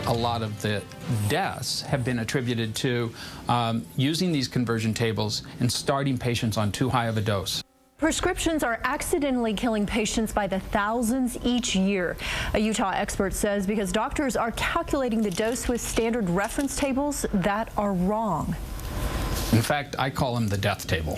A lot of the deaths have been attributed to using these conversion tables and starting patients on too high of a dose. Prescriptions are accidentally killing patients by the thousands each year. A Utah expert says because doctors are calculating the dose with standard reference tables that are wrong. In fact, I call them the death table.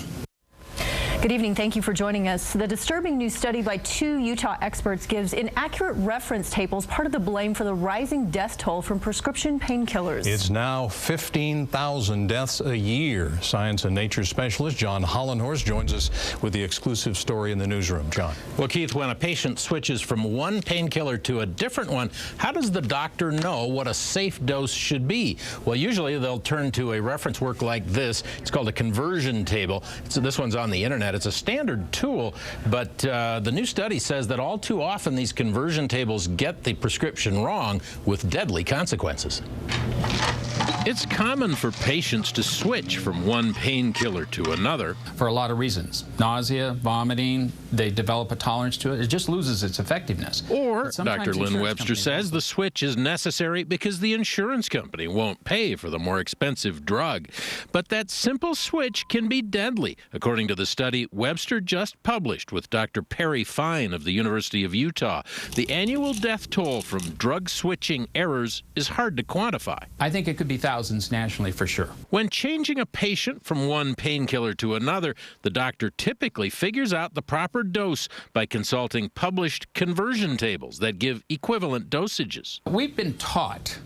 Good evening. Thank you for joining us. The disturbing new study by 2 Utah experts gives inaccurate reference tables part of the blame for the rising death toll from prescription painkillers. It's now 15,000 deaths a year. Science and nature specialist John Hollenhorst joins us with the exclusive story in the newsroom. John. Well, Keith, when a patient switches from one painkiller to a different one, how does the doctor know what a safe dose should be? Well, usually they'll turn to a reference work like this. It's called a conversion table. So this one's on the internet. It's a standard tool, but the new study says that all too often these conversion tables get the prescription wrong with deadly consequences. It's common for patients to switch from one painkiller to another. For a lot of reasons. Nausea, vomiting, they develop a tolerance to it. It just loses its effectiveness. Or, Dr. Lynn Webster says, the switch is necessary because the insurance company won't pay for the more expensive drug. But that simple switch can be deadly, according to the study Webster just published with Dr. Perry Fine of the University of Utah. The annual death toll from drug switching errors is hard to quantify. I think it could be thousands nationally for sure. When changing a patient from one painkiller to another, the doctor typically figures out the proper dose by consulting published conversion tables that give equivalent dosages. We've been taught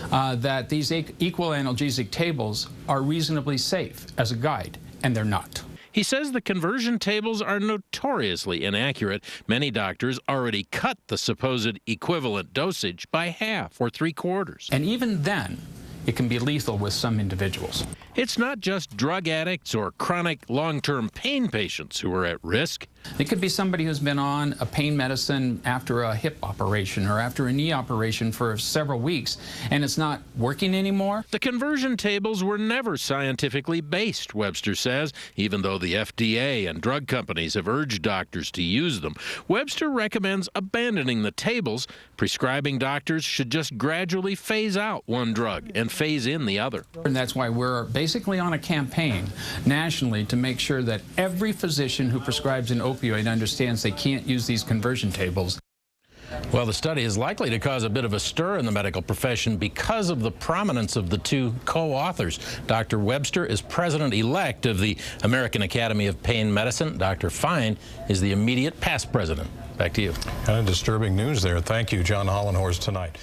that these equal analgesic tables are reasonably safe as a guide, and they're not. He says the conversion tables are notoriously inaccurate. Many doctors already cut the supposed equivalent dosage by half or 3/4. And even then, it can be lethal with some individuals. It's not just drug addicts or chronic long-term pain patients who are at risk. It could be somebody who's been on a pain medicine after a hip operation or after a knee operation for several weeks, and it's not working anymore. The conversion tables were never scientifically based, Webster says, even though the FDA and drug companies have urged doctors to use them. Webster recommends abandoning the tables. Prescribing doctors should just gradually phase out one drug and phase in the other. And that's why we're basically on a campaign nationally to make sure that every physician who prescribes an opioid understands they can't use these conversion tables. Well, the study is likely to cause a bit of a stir in the medical profession because of the prominence of the 2 co-authors. Dr. Webster is president-elect of the American Academy of Pain Medicine. Dr. Fine is the immediate past president. Back to you. Kind of disturbing news there. Thank you, John Hollenhorst, tonight.